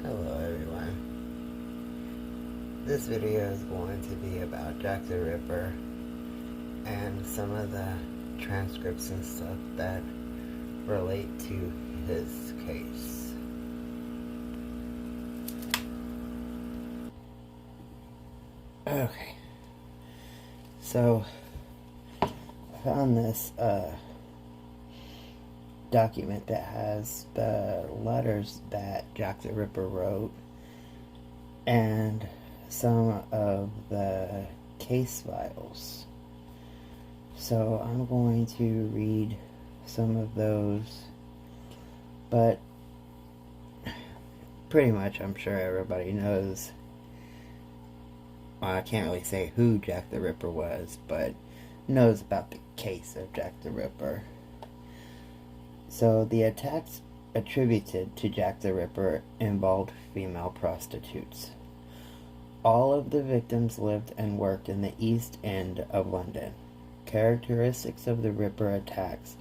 Hello everyone. This video is going to be about Jack the Ripper and some of the transcripts and stuff that relate to his case. Okay, so I found this document that has the letters that Jack the Ripper wrote and some of the case files. So I'm going to read some of those, but pretty much I'm sure everybody knows. Well, I can't really say who Jack the Ripper was, but knows about the case of Jack the Ripper. So the attacks attributed to Jack the Ripper involved female prostitutes. All of the victims lived and worked in the East End of London. Characteristics of the Ripper attacks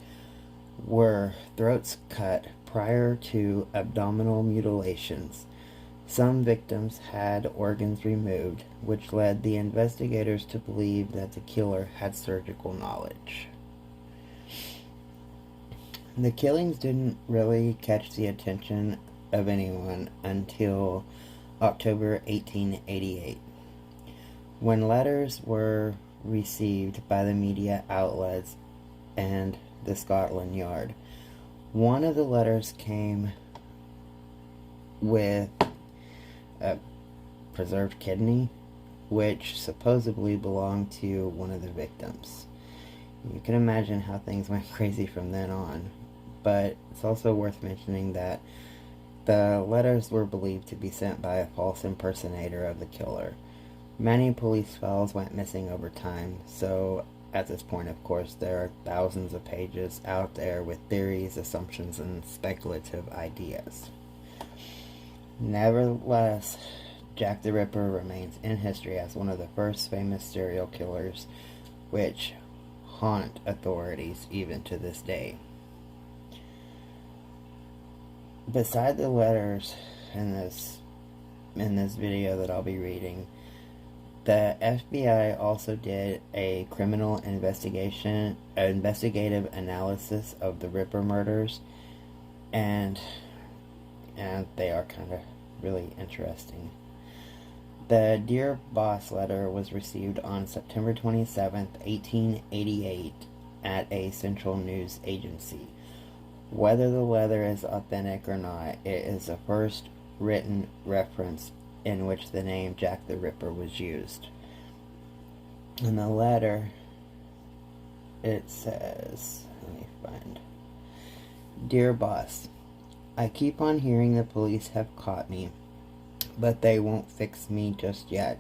were throats cut prior to abdominal mutilations. Some victims had organs removed, which led the investigators to believe that the killer had surgical knowledge. The killings didn't really catch the attention of anyone until October 1888, when letters were received by the media outlets and the Scotland Yard. One of the letters came with a preserved kidney, which supposedly belonged to one of the victims. You can imagine how things went crazy from then on, but it's also worth mentioning that the letters were believed to be sent by a false impersonator of the killer. Many police files went missing over time, so at this point, of course, there are thousands of pages out there with theories, assumptions, and speculative ideas. Nevertheless, Jack the Ripper remains in history as one of the first famous serial killers, which haunt authorities even to this day. Beside the letters in this video that I'll be reading, the FBI also did a criminal investigative analysis of the Ripper murders, and they are kind of really interesting. The Dear Boss letter was received on September 27th, 1888 at a central news agency. Whether the letter is authentic or not, it is the first written reference in which the name Jack the Ripper was used. In the letter, it says, let me find, Dear Boss, I keep on hearing the police have caught me, but they won't fix me just yet.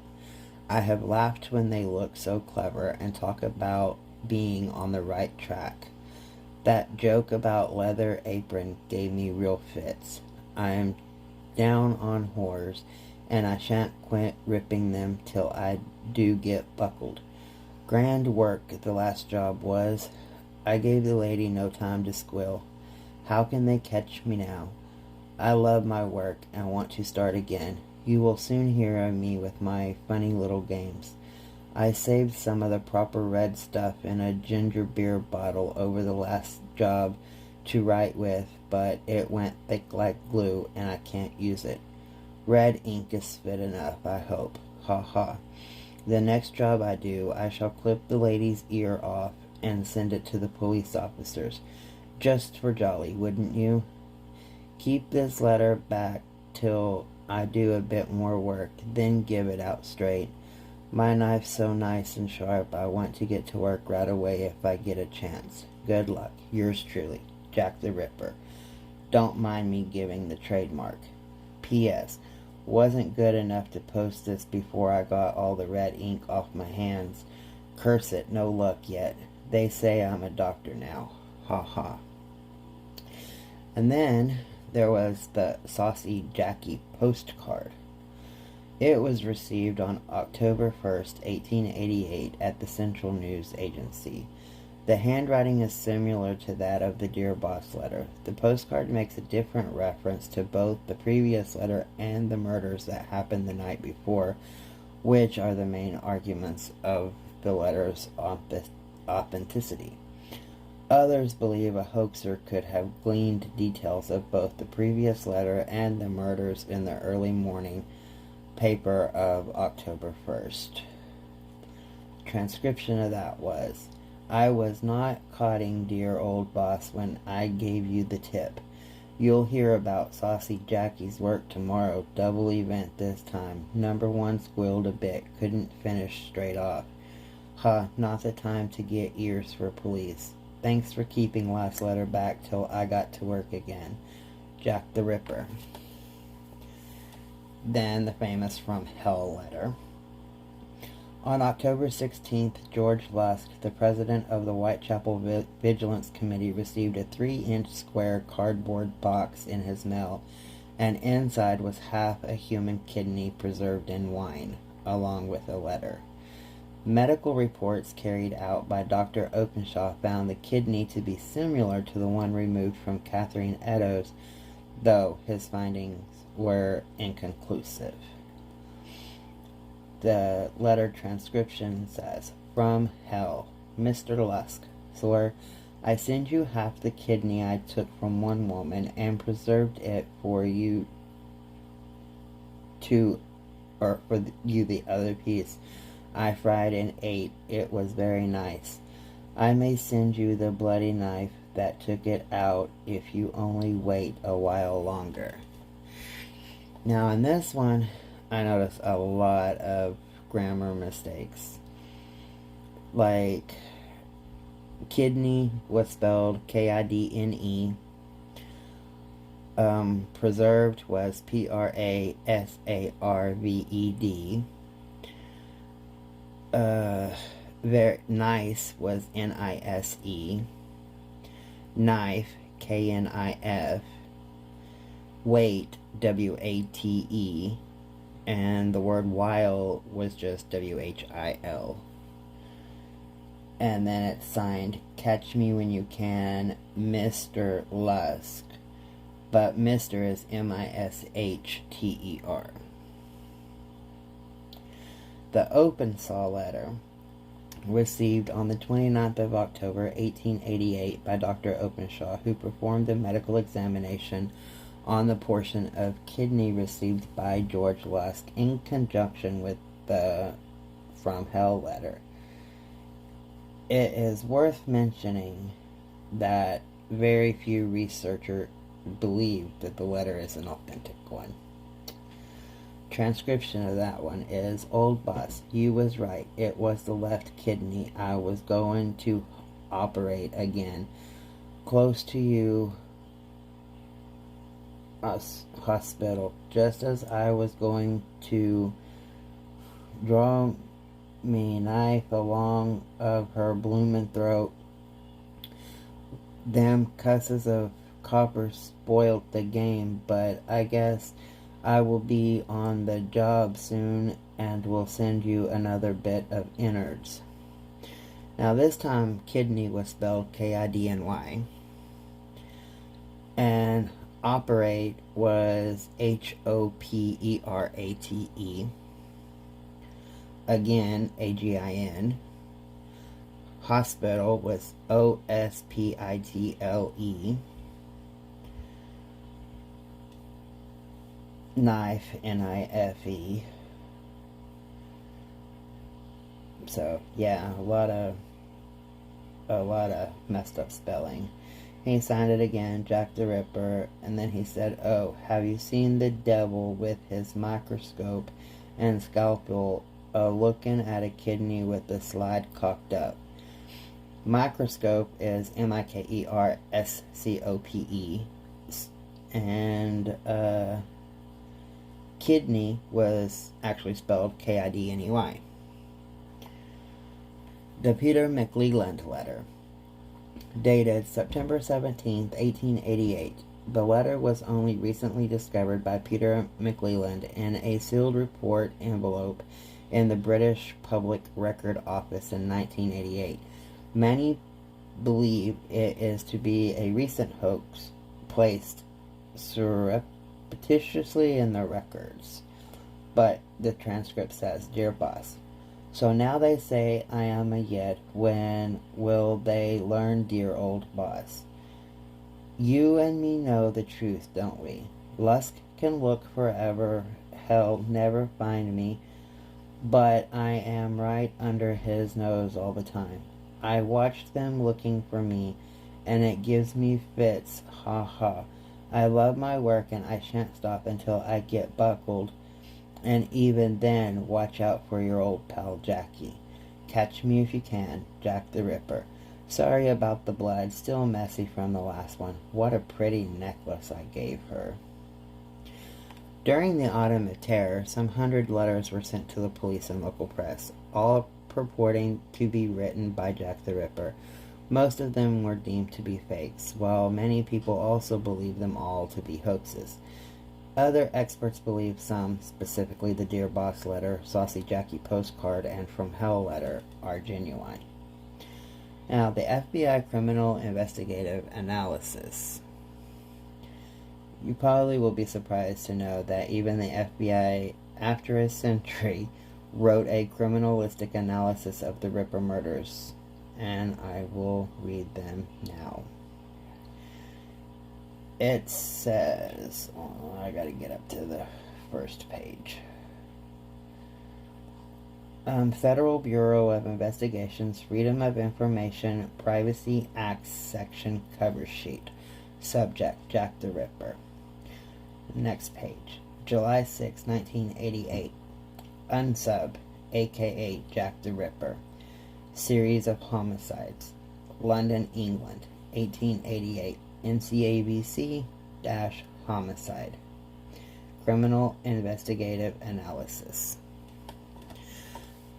I have laughed when they look so clever and talk about being on the right track. That joke about leather apron gave me real fits. I am down on whores, and I shan't quit ripping them till I do get buckled. Grand work the last job was. I gave the lady no time to squeal. How can they catch me now? I love my work and want to start again. You will soon hear of me with my funny little games. I saved some of the proper red stuff in a ginger beer bottle over the last job to write with, but it went thick like glue and I can't use it. Red ink is fit enough, I hope. Ha ha. The next job I do, I shall clip the lady's ear off and send it to the police officers. Just for jolly, wouldn't you? Keep this letter back till I do a bit more work, then give it out straight. My knife's so nice and sharp, I want to get to work right away if I get a chance. Good luck. Yours truly, Jack the Ripper. Don't mind me giving the trademark. P.S. Wasn't good enough to post this before I got all the red ink off my hands. Curse it, no luck yet. They say I'm a doctor now. Ha ha. And then there was the Saucy Jackie postcard. It was received on October 1st, 1888 at the Central News Agency. The handwriting is similar to that of the Dear Boss letter. The postcard makes a different reference to both the previous letter and the murders that happened the night before, which are the main arguments of the letter's authenticity. Others believe a hoaxer could have gleaned details of both the previous letter and the murders in the early morning paper of October 1st. Transcription of that was, I was not codding dear old boss when I gave you the tip. You'll hear about Saucy Jackie's work tomorrow. Double event this time. Number 1 squealed a bit. Couldn't finish straight off. Not the time to get ears for police. Thanks for keeping last letter back till I got to work again. Jack the Ripper. Then the famous From Hell letter. On October 16th, George Lusk, the president of the Whitechapel Vigilance Committee, received a 3-inch square cardboard box in his mail, and inside was half a human kidney preserved in wine, along with a letter. Medical reports carried out by Dr. Openshaw found the kidney to be similar to the one removed from Catherine Eddowes, though his findings were inconclusive. The letter transcription says, From Hell, Mr. Lusk, Sir, I send you half the kidney I took from one woman and preserved it for you the other piece. I fried and ate. It was very nice. I may send you the bloody knife that took it out if you only wait a while longer. Now in this one, I noticed a lot of grammar mistakes. Like, kidney was spelled Kidne. Preserved was Prasarved. Very nice was Nise. Knife, Knif. Wait, Wate. And the word while was just Whil. And then it's signed, Catch Me When You Can, Mr. Lusk. But Mr. is Misther. The Openshaw letter, received on the 29th of October, 1888, by Dr. Openshaw, who performed a medical examination on the portion of kidney received by George Lusk in conjunction with the From Hell letter. It is worth mentioning that very few researchers believe that the letter is an authentic one. Transcription of that one is, Old boss, you was right. It was the left kidney. I was going to operate again. Close to you hospital, just as I was going to draw me knife along of her bloomin' throat. Them cusses of coppers spoilt the game, but I guess I will be on the job soon and will send you another bit of innards. Now this time kidney was spelled Kidny, and operate was Hoperate. Again, Agin. Hospital was Ospitle. Knife, Nife. So yeah, a lot of messed up spelling. He signed it again, Jack the Ripper, and then he said, Oh, have you seen the devil with his microscope and scalpel looking at a kidney with the slide cocked up? Microscope is Mikerscope, and kidney was actually spelled Kidney. The Peter McLeland letter, dated September 17, 1888. The letter was only recently discovered by Peter McLeland in a sealed report envelope in the British Public Record Office in 1988. Many believe it is to be a recent hoax placed surreptitiously in the records. But the transcript says, "Dear boss, so now they say I am a yet. When will they learn, dear old boss? You and me know the truth, don't we? Lusk can look forever, hell never find me, but I am right under his nose all the time. I watch them looking for me, and it gives me fits, ha ha. I love my work and I shan't stop until I get buckled, and even then watch out for your old pal Jackie. Catch me if you can, Jack the Ripper. Sorry about the blood, still messy from the last one. What a pretty necklace I gave her." During the Autumn of Terror, some 100 letters were sent to the police and local press, all purporting to be written by Jack the Ripper. Most of them were deemed to be fakes, while many people also believed them all to be hoaxes. Other experts believe some, specifically the Dear Boss letter, Saucy Jackie postcard, and From Hell letter, are genuine. Now, the FBI Criminal Investigative Analysis. You probably will be surprised to know that even the FBI, after a century, wrote a criminalistic analysis of the Ripper murders, and I will read them now. It says, I gotta get up to the first page. Federal Bureau of Investigation's Freedom of Information Privacy Act section cover sheet. Subject, Jack the Ripper. Next page. July 6, 1988. Unsub, aka Jack the Ripper. Series of homicides. London, England, 1888. NCABC-homicide. Criminal Investigative Analysis.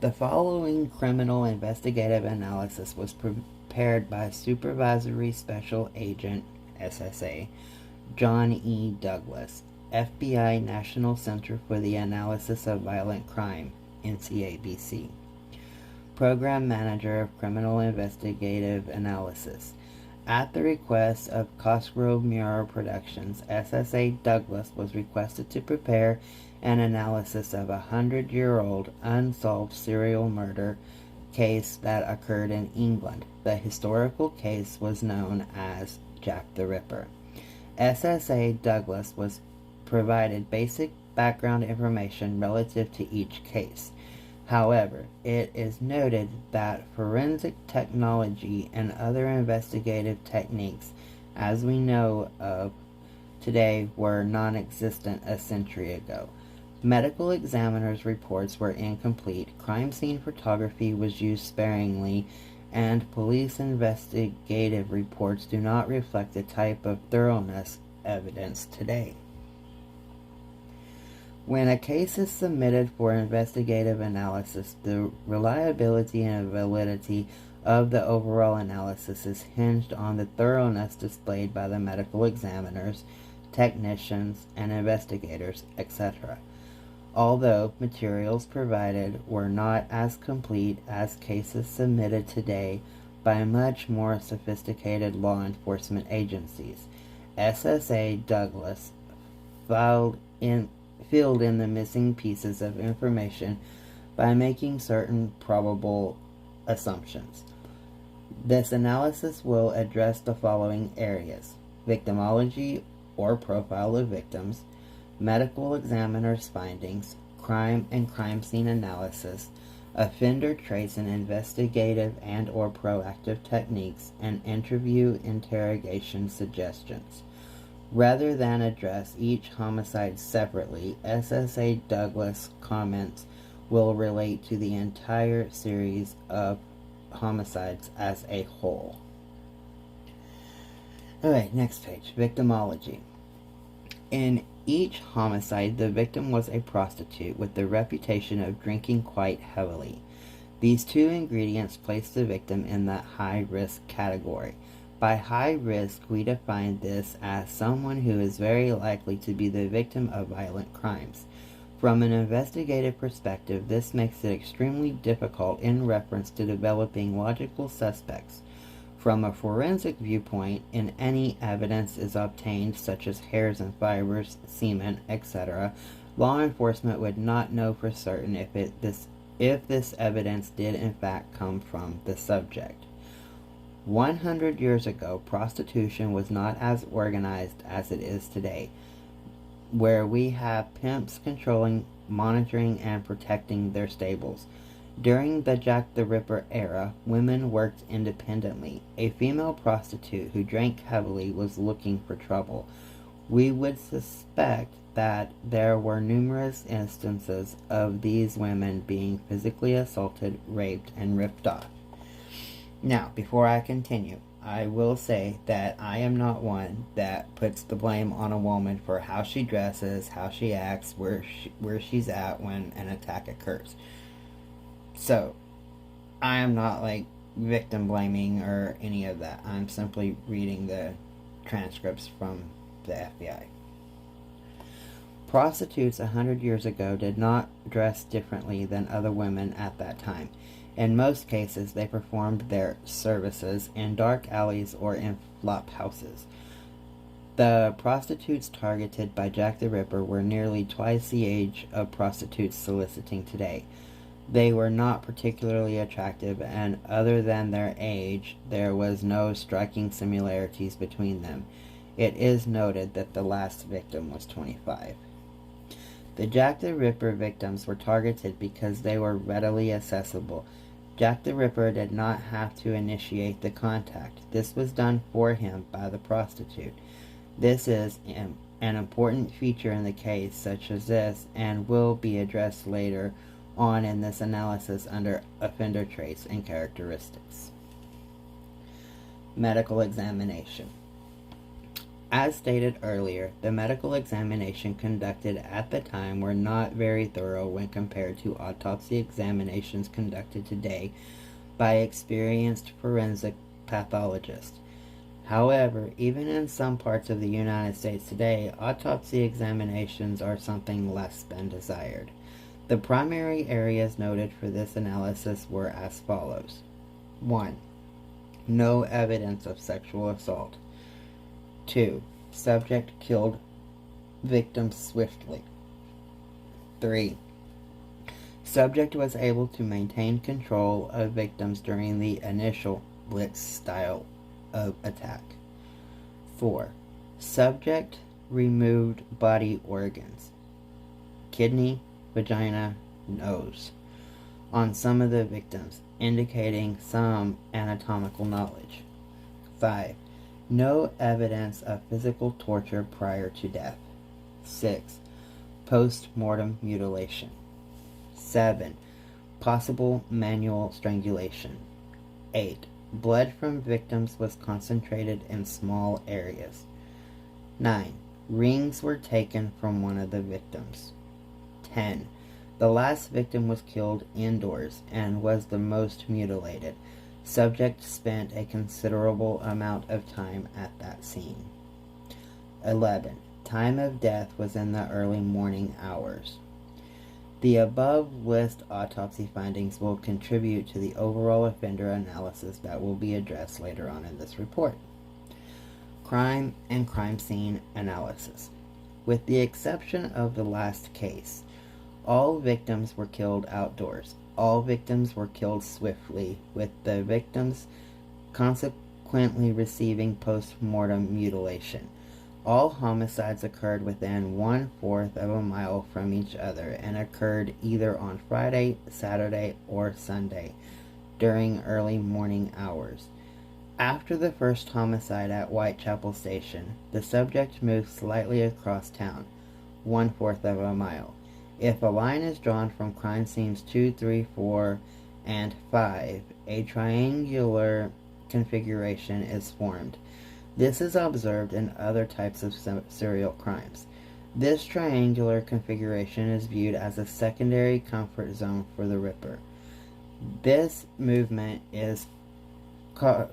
The following criminal investigative analysis was prepared by Supervisory Special Agent, SSA, John E. Douglas, FBI National Center for the Analysis of Violent Crime, NCABC. Program Manager of Criminal Investigative Analysis. At the request of Cosgrove Muir Productions, SSA Douglas was requested to prepare an analysis of a 100-year-old unsolved serial murder case that occurred in England. The historical case was known as Jack the Ripper. SSA Douglas was provided basic background information relative to each case. However, it is noted that forensic technology and other investigative techniques, as we know of today, were non-existent a century ago. Medical examiners' reports were incomplete, crime scene photography was used sparingly, and police investigative reports do not reflect the type of thoroughness evidenced today. When a case is submitted for investigative analysis, the reliability and validity of the overall analysis is hinged on the thoroughness displayed by the medical examiners, technicians, and investigators, etc. Although materials provided were not as complete as cases submitted today by much more sophisticated law enforcement agencies, SSA Douglas filled in the missing pieces of information by making certain probable assumptions. This analysis will address the following areas: victimology or profile of victims, medical examiner's findings, crime and crime scene analysis, offender trace and investigative and or proactive techniques, and interview interrogation suggestions. Rather than address each homicide separately, SSA Douglas comments will relate to the entire series of homicides as a whole. Okay, next page. Victimology. In each homicide, the victim was a prostitute with the reputation of drinking quite heavily. These two ingredients place the victim in the high-risk category. By high risk, we define this as someone who is very likely to be the victim of violent crimes. From an investigative perspective, this makes it extremely difficult in reference to developing logical suspects. From a forensic viewpoint, in any evidence is obtained, such as hairs and fibers, semen, etc., law enforcement would not know for certain if this evidence did in fact come from the subject. 100 years ago, prostitution was not as organized as it is today, where we have pimps controlling, monitoring, and protecting their stables. During the Jack the Ripper era, women worked independently. A female prostitute who drank heavily was looking for trouble. We would suspect that there were numerous instances of these women being physically assaulted, raped, and ripped off. Now, before I continue, I will say that I am not one that puts the blame on a woman for how she dresses, how she acts, where she's at when an attack occurs. So, I am not like victim blaming or any of that. I'm simply reading the transcripts from the FBI. Prostitutes 100 years ago did not dress differently than other women at that time. In most cases, they performed their services in dark alleys or in flop houses. The prostitutes targeted by Jack the Ripper were nearly twice the age of prostitutes soliciting today. They were not particularly attractive, and other than their age, there was no striking similarities between them. It is noted that the last victim was 25. The Jack the Ripper victims were targeted because they were readily accessible. Jack the Ripper did not have to initiate the contact. This was done for him by the prostitute. This is an important feature in the case such as this and will be addressed later on in this analysis under offender traits and characteristics. Medical examination. As stated earlier, the medical examination conducted at the time were not very thorough when compared to autopsy examinations conducted today by experienced forensic pathologists. However, even in some parts of the United States today, autopsy examinations are something less than desired. The primary areas noted for this analysis were as follows. 1. No evidence of sexual assault. 2. Subject killed victim swiftly. 3. Subject was able to maintain control of victims during the initial blitz style of attack. 4. Subject removed body organs, kidney, vagina, nose, on some of the victims, indicating some anatomical knowledge. 5. No evidence of physical torture prior to death. 6. Post-mortem mutilation. 7. Possible manual strangulation. 8. Blood from victims was concentrated in small areas. 9. Rings were taken from one of the victims. 10. The last victim was killed indoors and was the most mutilated. Subject spent a considerable amount of time at that scene. 11. Time of death was in the early morning hours. The above list autopsy findings will contribute to the overall offender analysis that will be addressed later on in this report. Crime and crime scene analysis. With the exception of the last case, all victims were killed outdoors. All victims were killed swiftly, with the victims consequently receiving post-mortem mutilation. All homicides occurred within 1/4 of a mile from each other and occurred either on Friday, Saturday, or Sunday during early morning hours. After the first homicide at Whitechapel Station, the subject moved slightly across town, 1/4 of a mile. If a line is drawn from crime scenes 2, 3, 4, and 5, a triangular configuration is formed. This is observed in other types of serial crimes. This triangular configuration is viewed as a secondary comfort zone for the Ripper. This movement is caused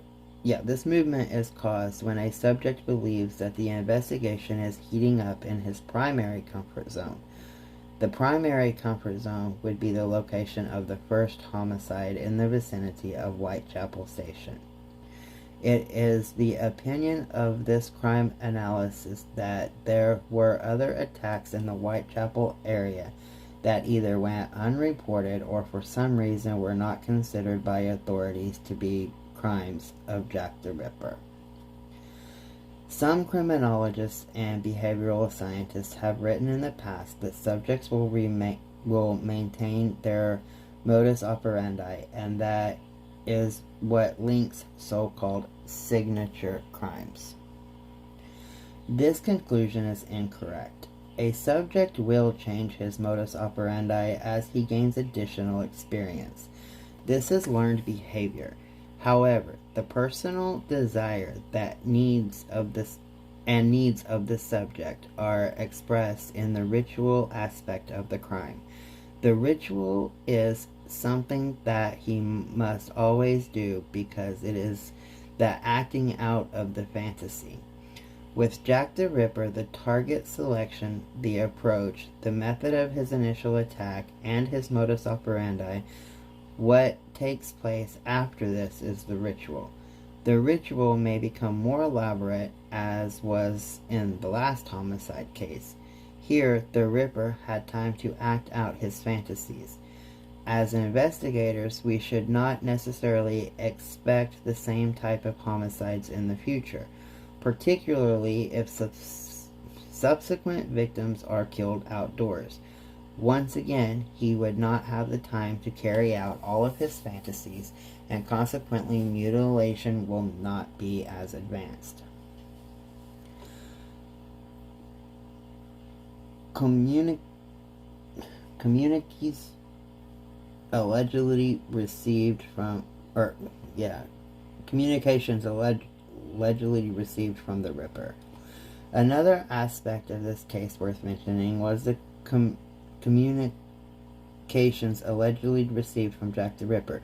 when a subject believes that the investigation is heating up in his primary comfort zone. The primary comfort zone would be the location of the first homicide in the vicinity of Whitechapel Station. It is the opinion of this crime analysis that there were other attacks in the Whitechapel area that either went unreported or for some reason were not considered by authorities to be crimes of Jack the Ripper. Some criminologists and behavioral scientists have written in the past that subjects will maintain their modus operandi, and that is what links so-called signature crimes. This conclusion is incorrect. A subject will change his modus operandi as he gains additional experience. This is learned behavior. However, the personal desire that needs of the subject are expressed in the ritual aspect of the crime. The ritual is something that he must always do because it is the acting out of the fantasy. With Jack the Ripper, the target selection, the approach, the method of his initial attack, and his modus operandi, what takes place after this is the ritual. The ritual may become more elaborate, as was in the last homicide case. Here, the Ripper had time to act out his fantasies. As investigators, we should not necessarily expect the same type of homicides in the future, particularly if subsequent victims are killed outdoors. Once again, he would not have the time to carry out all of his fantasies, and consequently mutilation will not be as advanced. Communiques allegedly received from, communications allegedly received from the Ripper. Another aspect of this case worth mentioning was the communications allegedly received from Jack the Ripper.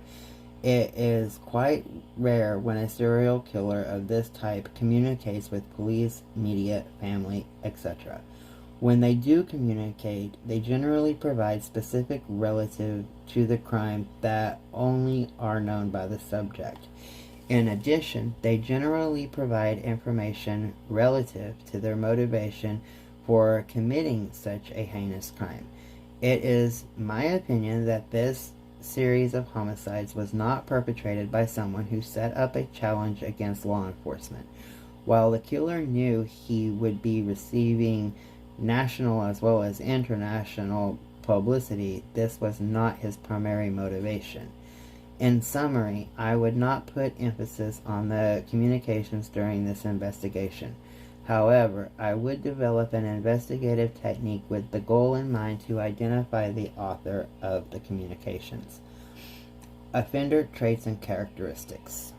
It is quite rare when a serial killer of this type communicates with police, media, family, etc. When they do communicate, they generally provide specific relative to the crime that only are known by the subject. In addition, they generally provide information relative to their motivation for committing such a heinous crime. It is my opinion that this series of homicides was not perpetrated by someone who set up a challenge against law enforcement. While the killer knew he would be receiving national as well as international publicity, this was not his primary motivation. In summary, I would not put emphasis on the communications during this investigation. However, I would develop an investigative technique with the goal in mind to identify the author of the communications. Offender traits and characteristics.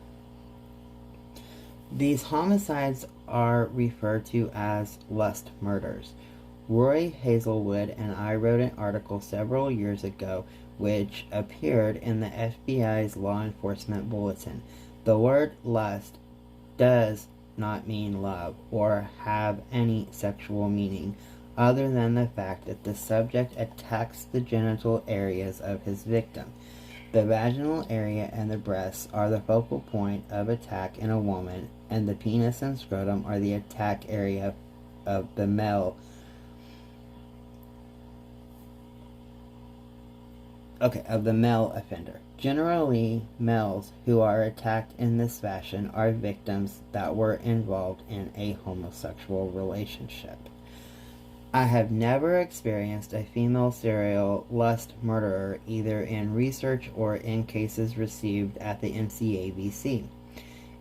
These homicides are referred to as lust murders. Roy Hazelwood and I wrote an article several years ago which appeared in the FBI's Law Enforcement Bulletin. The word lust does not mean love or have any sexual meaning other than the fact that the subject attacks the genital areas of his victim. The vaginal area and the breasts are the focal point of attack in a woman, and the penis and scrotum are the attack area of the male offender. Generally, males who are attacked in this fashion are victims that were involved in a homosexual relationship. I have never experienced a female serial lust murderer either in research or in cases received at the NCABC.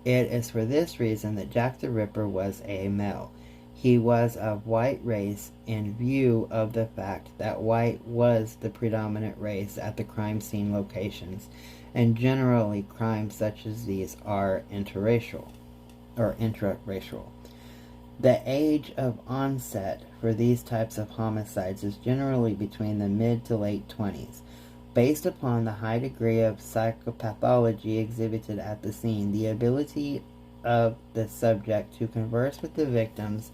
It is for this reason that Jack the Ripper was a male. He was of white race in view of the fact that white was the predominant race at the crime scene locations, and generally crimes such as these are intraracial. The age of onset for these types of homicides is generally between the mid to late 20s. Based upon the high degree of psychopathology exhibited at the scene, the ability of the subject to converse with the victims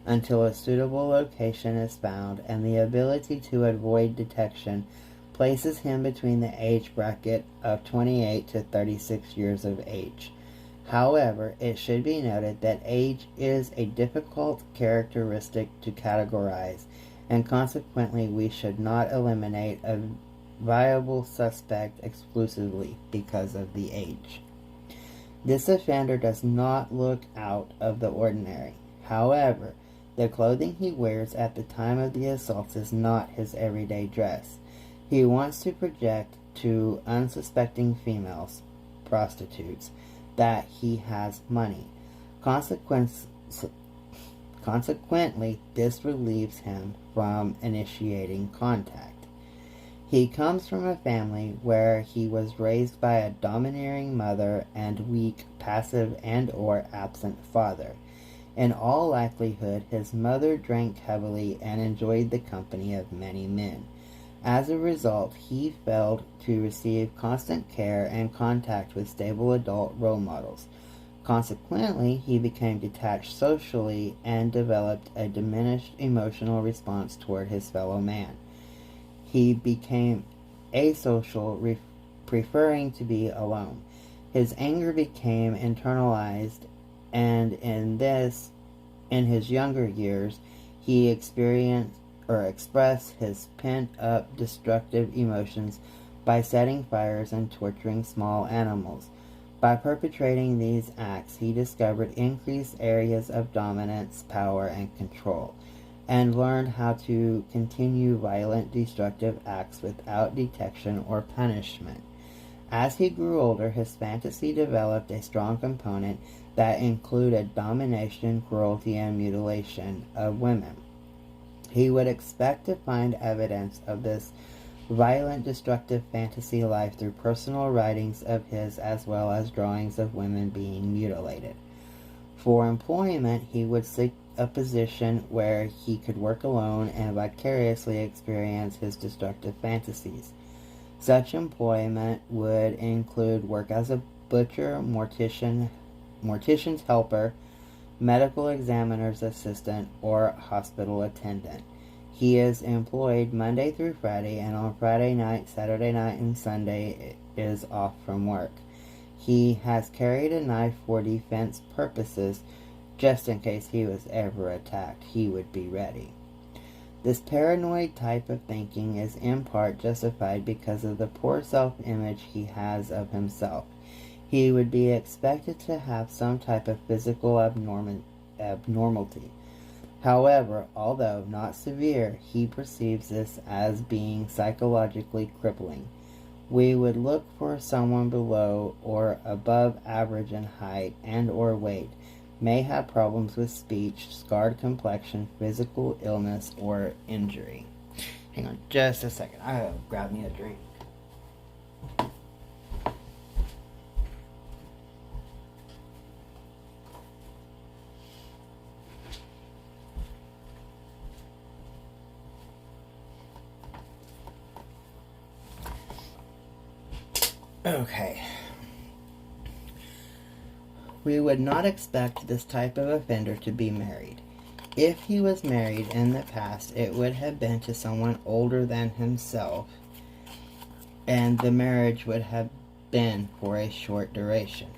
until a suitable location is found, and the ability to avoid detection places him between the age bracket of 28 to 36 years of age. However, it should be noted that age is a difficult characteristic to categorize, and consequently we should not eliminate a viable suspect exclusively because of the age. This offender does not look out of the ordinary. However, the clothing he wears at the time of the assaults is not his everyday dress. He wants to project to unsuspecting females, prostitutes, that he has money. Consequently, this relieves him from initiating contact. He comes from a family where he was raised by a domineering mother and weak, passive, and/or absent father. In all likelihood, his mother drank heavily and enjoyed the company of many men. As a result, he failed to receive constant care and contact with stable adult role models. Consequently, he became detached socially and developed a diminished emotional response toward his fellow man. He became asocial, preferring to be alone. His anger became internalized, and in his younger years, he expressed his pent-up destructive emotions by setting fires and torturing small animals. By perpetrating these acts, he discovered increased areas of dominance, power, and control, and learned how to continue violent, destructive acts without detection or punishment. As he grew older, his fantasy developed a strong component that included domination, cruelty, and mutilation of women. He would expect to find evidence of this violent, destructive fantasy life through personal writings of his as well as drawings of women being mutilated. For employment, he would seek a position where he could work alone and vicariously experience his destructive fantasies. Such employment would include work as a butcher, mortician's helper, medical examiner's assistant, or hospital attendant. He is employed Monday through Friday, and on Friday night, Saturday night, and Sunday is off from work. He has carried a knife for defense purposes, just in case he was ever attacked. He would be ready. This paranoid type of thinking is in part justified because of the poor self-image he has of himself. He would be expected to have some type of physical abnormality. However, although not severe, he perceives this as being psychologically crippling. We would look for someone below or above average in height and or weight, may have problems with speech, scarred complexion, physical illness, or injury. Hang on just a second. I gotta grab me a drink. Okay. We would not expect this type of offender to be married. If he was married in the past, it would have been to someone older than himself, and the marriage would have been for a short duration.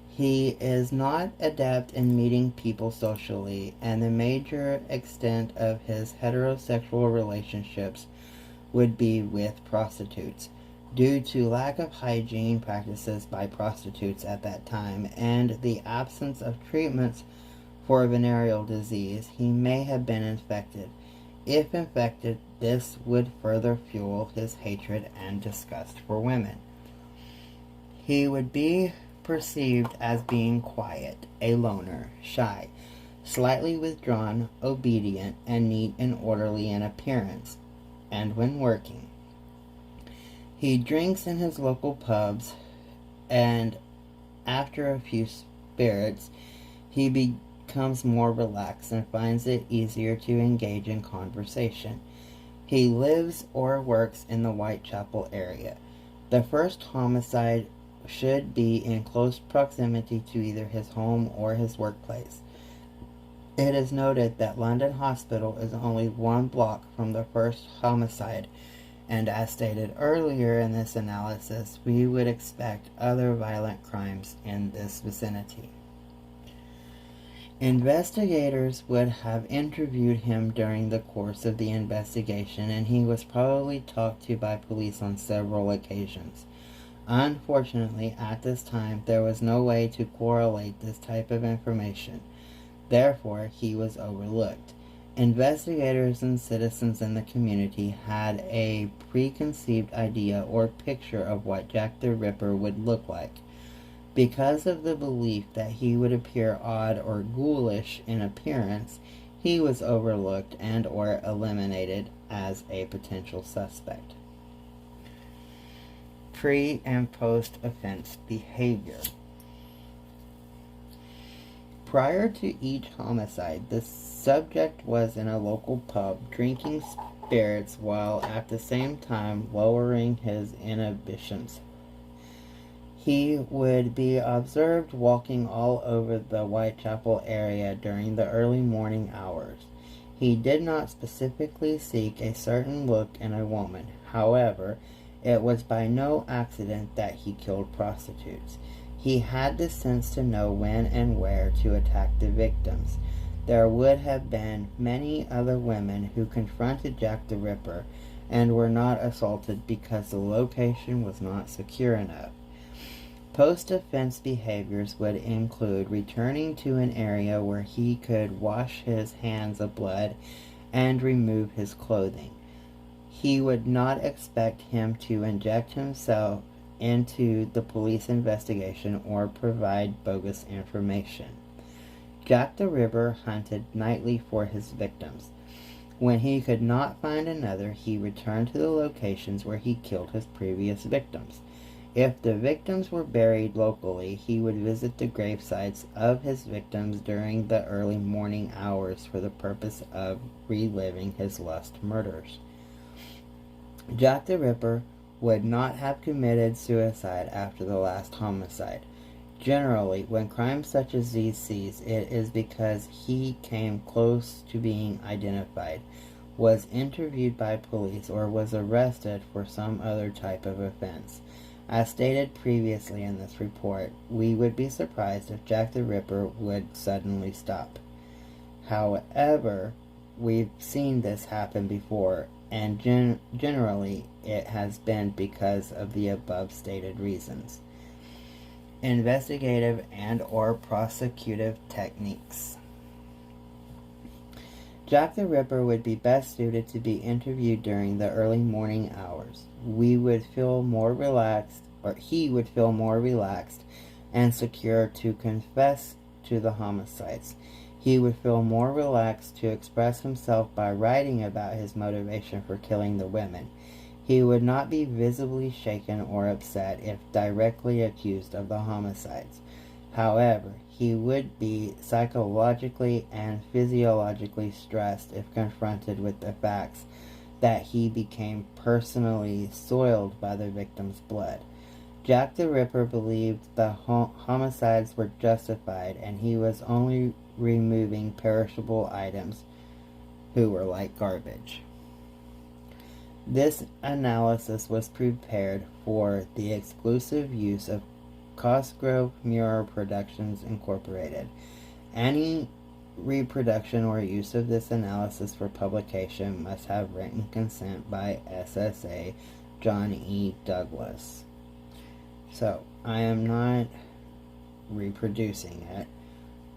He is not adept in meeting people socially, and the major extent of his heterosexual relationships would be with prostitutes. Due to lack of hygiene practices by prostitutes at that time and the absence of treatments for venereal disease, he may have been infected. If infected, this would further fuel his hatred and disgust for women. He would be perceived as being quiet, a loner, shy, slightly withdrawn, obedient, and neat and orderly in appearance, and when working. He drinks in his local pubs, and after a few spirits, he becomes more relaxed and finds it easier to engage in conversation. He lives or works in the Whitechapel area. The first homicide should be in close proximity to either his home or his workplace. It is noted that London Hospital is only 1 block from the first homicide, And as stated earlier in this analysis, we would expect other violent crimes in this vicinity. Investigators would have interviewed him during the course of the investigation, and he was probably talked to by police on several occasions. Unfortunately, at this time, there was no way to correlate this type of information. Therefore, he was overlooked. Investigators and citizens in the community had a preconceived idea or picture of what Jack the Ripper would look like. Because of the belief that he would appear odd or ghoulish in appearance, he was overlooked and or eliminated as a potential suspect. Pre- and post-offense behavior. Prior to each homicide, the subject was in a local pub drinking spirits while at the same time lowering his inhibitions. He would be observed walking all over the Whitechapel area during the early morning hours. He did not specifically seek a certain look in a woman. However, it was by no accident that he killed prostitutes. He had the sense to know when and where to attack the victims. There would have been many other women who confronted Jack the Ripper and were not assaulted because the location was not secure enough. Post-offense behaviors would include returning to an area where he could wash his hands of blood and remove his clothing. He would not expect him to inject himself into the police investigation or provide bogus information. Jack the Ripper hunted nightly for his victims. When he could not find another, he returned to the locations where he killed his previous victims. If the victims were buried locally, he would visit the gravesites of his victims during the early morning hours for the purpose of reliving his lust murders. Jack the Ripper would not have committed suicide after the last homicide. Generally, when crimes such as these cease, it is because he came close to being identified, was interviewed by police, or was arrested for some other type of offense. As stated previously in this report, we would be surprised if Jack the Ripper would suddenly stop. However, we've seen this happen before, and generally it has been because of the above stated reasons. Investigative and or prosecutive techniques. Jack the Ripper would be best suited to be interviewed during the early morning hours. He would feel more relaxed and secure to confess to the homicides. He would feel more relaxed to express himself by writing about his motivation for killing the women. He would not be visibly shaken or upset if directly accused of the homicides. However, he would be psychologically and physiologically stressed if confronted with the facts that he became personally soiled by the victim's blood. Jack the Ripper believed the homicides were justified, and he was only removing perishable items who were like garbage. This analysis was prepared for the exclusive use of Cosgrove Mirror Productions Incorporated. Any reproduction or use of this analysis for publication must have written consent by SSA John E. Douglas. So, I am not reproducing it,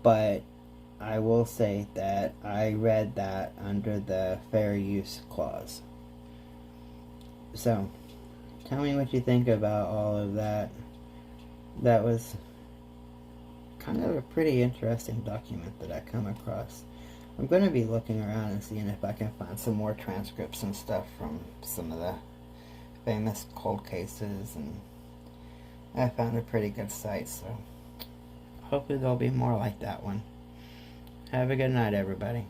but I will say that I read that under the fair use clause. So, tell me what you think about all of that. That was kind of a pretty interesting document that I come across. I'm going to be looking around and seeing if I can find some more transcripts and stuff from some of the famous cold cases, and I found a pretty good site, so hopefully there'll be more like that one. Have a good night, everybody.